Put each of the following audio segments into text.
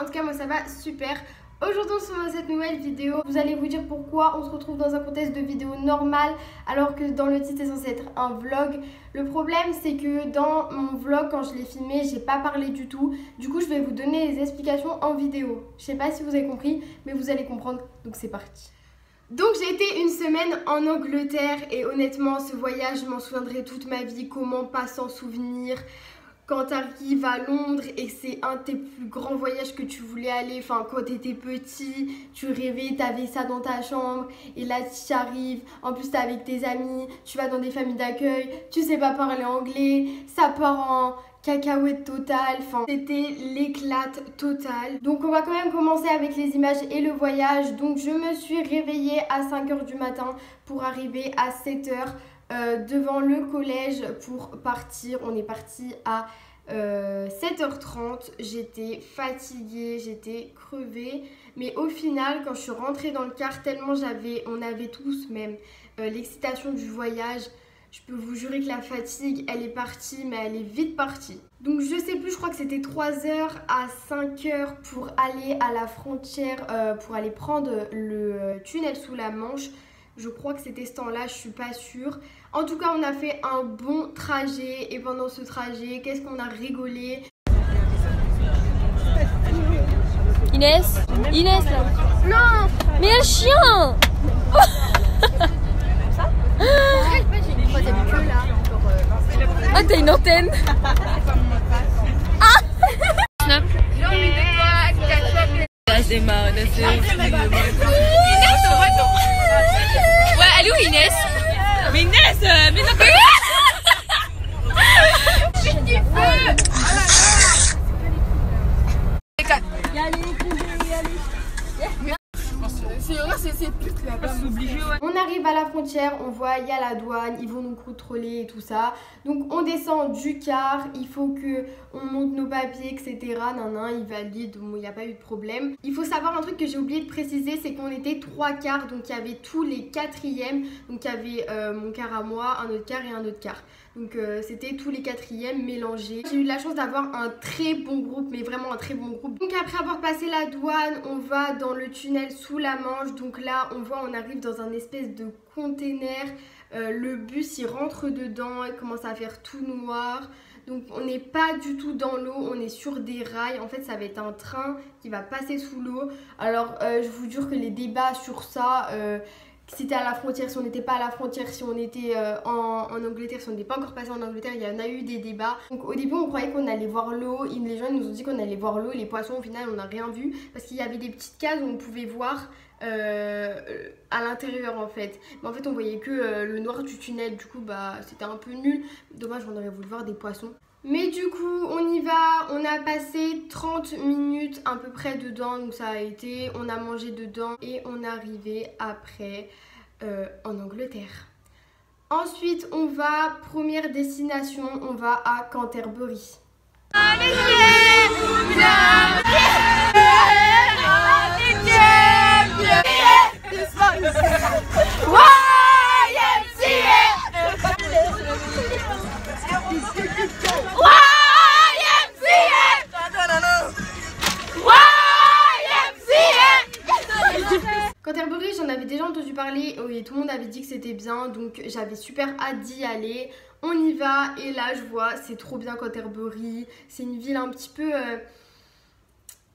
En tout cas moi ça va super. Aujourd'hui on se retrouve dans cette nouvelle vidéo. Vous allez vous dire pourquoi on se retrouve dans un contexte de vidéo normale alors que dans le titre c'est censé être un vlog. Le problème c'est que dans mon vlog quand je l'ai filmé j'ai pas parlé du tout. Du coup je vais vous donner les explications en vidéo. Je sais pas si vous avez compris mais vous allez comprendre, donc c'est parti. Donc j'ai été une semaine en Angleterre et honnêtement ce voyage je m'en souviendrai toute ma vie. Comment pas s'en souvenir quand tu arrives à Londres et que c'est un de tes plus grands voyages que tu voulais aller, enfin quand tu étais petit, tu rêvais, tu avais ça dans ta chambre et là tu y arrives, en plus tu es avec tes amis, tu vas dans des familles d'accueil, tu sais pas parler anglais, ça part en cacahuète totale, enfin c'était l'éclate totale. Donc on va quand même commencer avec les images et le voyage. Donc je me suis réveillée à 5 h du matin pour arriver à 7 h devant le collège pour partir. On est parti à 7h30. J'étais fatiguée, j'étais crevée, mais au final quand je suis rentrée dans le car, tellement on avait tous même l'excitation du voyage, je peux vous jurer que la fatigue elle est partie, mais elle est vite partie. Donc je sais plus, je crois que c'était 3 h à 5 h pour aller à la frontière, pour aller prendre le tunnel sous la Manche. Je crois que c'était ce temps-là, je suis pas sûre. En tout cas, on a fait un bon trajet. Et pendant ce trajet, qu'est-ce qu'on a rigolé. Inès, Inès là. Non. Mais un chien. Ah, t'as une antenne. Ah. Snap. C'est marrant, ouais, elle est où Inès? Mais Inès, mais non. Je kiffe. C'est plus là-bas. On arrive à la frontière, on voit il y a la douane, ils vont nous contrôler et tout ça. Donc on descend du car, il faut que on monte nos papiers, etc. Ils valident, bon, il n'y a pas eu de problème. Il faut savoir un truc que j'ai oublié de préciser, c'est qu'on était 3 quarts, donc il y avait tous les 4e. Donc il y avait mon quart à moi, un autre quart et un autre quart. Donc c'était tous les 4e mélangés. J'ai eu de la chance d'avoir un très bon groupe, mais vraiment un très bon groupe. Donc après avoir passé la douane, on va dans le tunnel sous la Manche. Donc là on voit, on arrive dans un espèce de container. Le bus il rentre dedans, il commence à faire tout noir. Donc on n'est pas du tout dans l'eau, on est sur des rails. En fait ça va être un train qui va passer sous l'eau. Alors je vous jure que les débats sur ça... si c'était à la frontière, si on n'était pas à la frontière, si on était en Angleterre, si on n'était pas encore passé en Angleterre, il y en a eu des débats. Donc au début on croyait qu'on allait voir l'eau, les gens nous ont dit qu'on allait voir l'eau, les poissons au final on n'a rien vu parce qu'il y avait des petites cases où on pouvait voir à l'intérieur en fait. Mais en fait on voyait que le noir du tunnel, du coup bah c'était un peu nul. Dommage, on aurait voulu voir des poissons. Mais du coup on y va, on a passé 30 minutes à peu près dedans, donc ça a été, on a mangé dedans et on est arrivé après en Angleterre. Ensuite on va, première destination, on va à Canterbury. Canterbury, j'en avais déjà entendu parler et tout le monde avait dit que c'était bien, donc j'avais super hâte d'y aller. On y va et là je vois, c'est trop bien Canterbury. C'est une ville un petit peu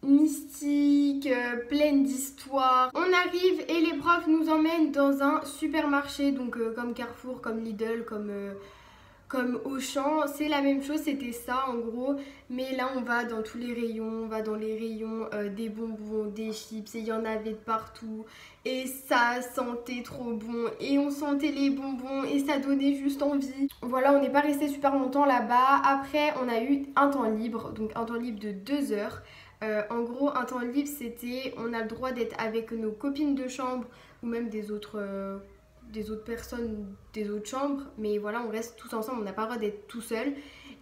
mystique, pleine d'histoire. On arrive et les profs nous emmènent dans un supermarché, donc comme Carrefour, comme Lidl, comme Auchan, c'est la même chose, c'était ça en gros. Mais là on va dans tous les rayons, on va dans les rayons des bonbons, des chips, et il y en avait de partout. Et ça sentait trop bon, et on sentait les bonbons, et ça donnait juste envie. Voilà, on n'est pas resté super longtemps là-bas. Après on a eu un temps libre, donc un temps libre de 2 heures. En gros un temps libre c'était, on a le droit d'être avec nos copines de chambre ou même des autres personnes des autres chambres, mais voilà on reste tous ensemble, on n'a pas le droit d'être tout seul.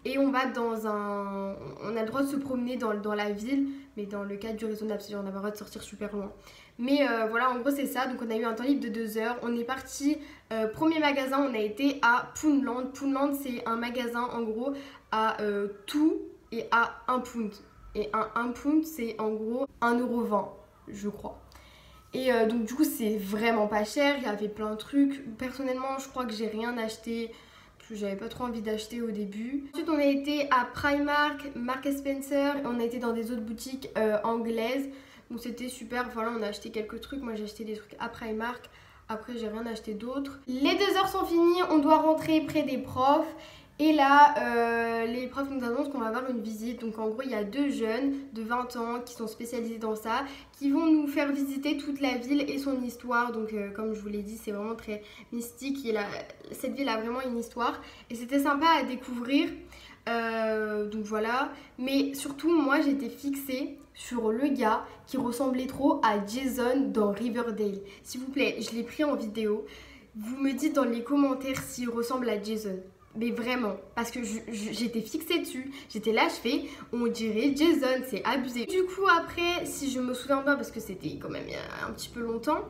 Et on va dans un... On a le droit de se promener dans la ville, mais dans le cadre du raisonnable, c'est-à-dire on n'a pas le droit de sortir super loin. Mais voilà, en gros c'est ça, donc on a eu un temps libre de 2 heures. On est parti, premier magasin, on a été à Poundland. Poundland c'est un magasin en gros à tout et à 1 pound. Et un pound, c'est en gros 1,20 €, je crois. Et donc du coup c'est vraiment pas cher, il y avait plein de trucs. Personnellement je crois que j'ai rien acheté, parce que j'avais pas trop envie d'acheter au début. Ensuite on a été à Primark, Marks & Spencer, et on a été dans des autres boutiques anglaises. Donc c'était super, voilà on a acheté quelques trucs, moi j'ai acheté des trucs à Primark. Après j'ai rien acheté d'autre. Les 2 heures sont finies, on doit rentrer près des profs. Et là, les profs nous annoncent qu'on va avoir une visite. Donc en gros, il y a 2 jeunes de 20 ans qui sont spécialisés dans ça, qui vont nous faire visiter toute la ville et son histoire. Donc comme je vous l'ai dit, c'est vraiment très mystique. Cette ville a vraiment une histoire. Et c'était sympa à découvrir. Donc voilà. Mais surtout, moi, j'étais fixée sur le gars qui ressemblait trop à Jason dans Riverdale. S'il vous plaît, je l'ai pris en vidéo. Vous me dites dans les commentaires s'il ressemble à Jason. Mais vraiment, parce que j'étais fixée dessus. J'étais là, je fais, on dirait Jason, c'est abusé. Du coup après, si je me souviens pas, parce que c'était quand même il y a un petit peu longtemps,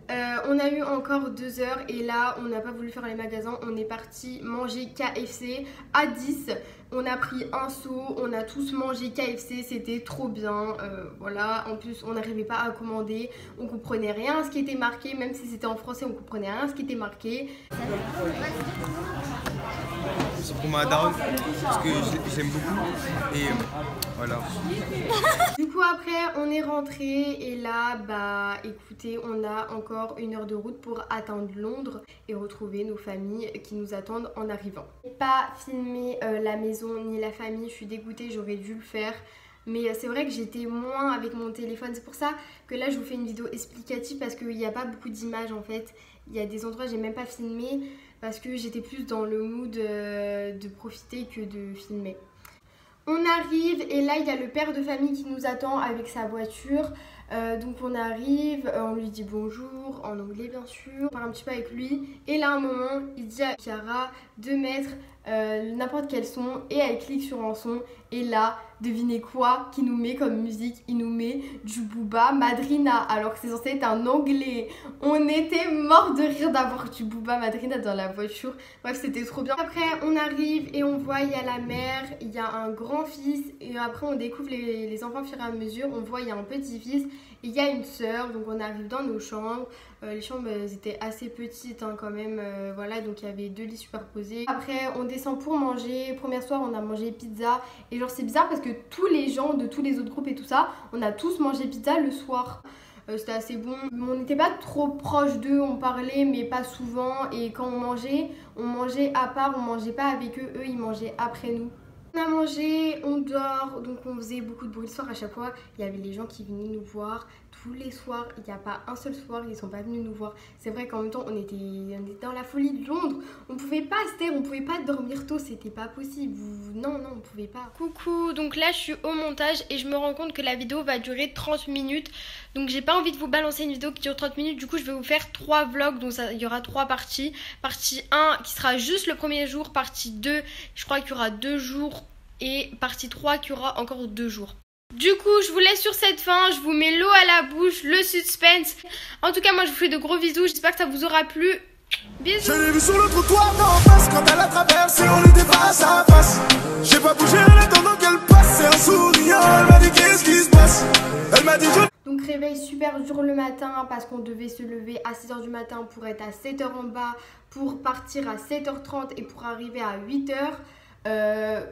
on a eu encore 2 heures et là on n'a pas voulu faire les magasins, on est parti manger KFC à 10. On a pris un seau, on a tous mangé KFC, c'était trop bien. Voilà, en plus on n'arrivait pas à commander, on comprenait rien à ce qui était marqué, même si c'était en français on comprenait rien à ce qui était marqué. C'est pour ma daronne parce que j'aime beaucoup et voilà. Du coup après on est rentré et là bah écoutez on a encore 1 heure de route pour atteindre Londres et retrouver nos familles qui nous attendent en arrivant. J'ai pas filmé la maison ni la famille, je suis dégoûtée, j'aurais dû le faire. Mais c'est vrai que j'étais moins avec mon téléphone, c'est pour ça que là je vous fais une vidéo explicative parce qu'il n'y a pas beaucoup d'images en fait. Il y a des endroits que j'ai même pas filmé parce que j'étais plus dans le mood de profiter que de filmer. On arrive et là il y a le père de famille qui nous attend avec sa voiture. Donc on arrive, on lui dit bonjour en anglais bien sûr, on parle un petit peu avec lui et là à un moment il dit à Chiara de mettre n'importe quel son et elle clique sur un son et là devinez quoi qu'il nous met comme musique, il nous met du Booba Madrina alors que c'est censé être un anglais. On était mort de rire d'avoir du Booba Madrina dans la voiture, bref c'était trop bien. Après on arrive et on voit il y a la mère, il y a un grand-fils et après on découvre les enfants au fur et à mesure, on voit il y a un petit-fils. Il y a une sœur, donc on arrive dans nos chambres. Les chambres étaient assez petites hein, quand même, voilà, donc il y avait 2 lits superposés. Après on descend pour manger, premier soir on a mangé pizza. Et genre c'est bizarre parce que tous les gens de tous les autres groupes et tout ça, on a tous mangé pizza le soir. C'était assez bon. On n'était pas trop proche d'eux, on parlait mais pas souvent. Et quand on mangeait à part, on mangeait pas avec eux, eux ils mangeaient après nous. On a mangé, on dort, donc on faisait beaucoup de bruit le soir à chaque fois. Il y avait les gens qui venaient nous voir tous les soirs. Il n'y a pas un seul soir, ils ne sont pas venus nous voir. C'est vrai qu'en même temps, on était dans la folie de Londres. On pouvait pas se taire, on pouvait pas dormir tôt, c'était pas possible. Non, on pouvait pas. Coucou, donc là je suis au montage et je me rends compte que la vidéo va durer 30 minutes. Donc j'ai pas envie de vous balancer une vidéo qui dure 30 minutes. Du coup, je vais vous faire 3 vlogs, donc il y aura 3 parties. Partie 1 qui sera juste le premier jour. Partie 2, je crois qu'il y aura 2 jours. Et partie 3 qui aura encore 2 jours. Du coup je vous laisse sur cette fin, je vous mets l'eau à la bouche, le suspense. En tout cas moi je vous fais de gros bisous, j'espère que ça vous aura plu. Bisous. Je l'ai vu sur le trottoir d'en face quand elle a traversé, on lui dépasse à face. J'ai pas bougé en attendant qu'elle passe, c'est un sourire, elle m'a dit qu'est-ce qui se passe. Elle m'a dit Donc réveil super dur le matin parce qu'on devait se lever à 6 h du matin pour être à 7 h en bas, pour partir à 7 h 30 et pour arriver à 8 h.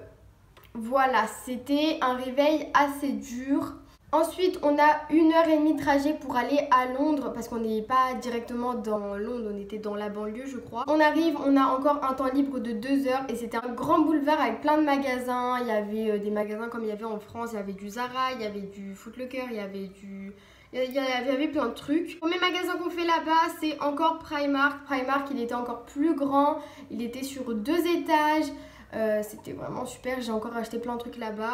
Voilà, c'était un réveil assez dur. Ensuite, on a 1h30 de trajet pour aller à Londres parce qu'on n'est pas directement dans Londres, on était dans la banlieue je crois. On arrive, on a encore un temps libre de 2 heures et c'était un grand boulevard avec plein de magasins. Il y avait des magasins comme il y avait en France, il y avait du Zara, il y avait du Foot Locker, il y avait plein de trucs. Le premier magasin qu'on fait là-bas, c'est encore Primark. Primark, il était encore plus grand, il était sur 2 étages. C'était vraiment super, j'ai encore acheté plein de trucs là-bas.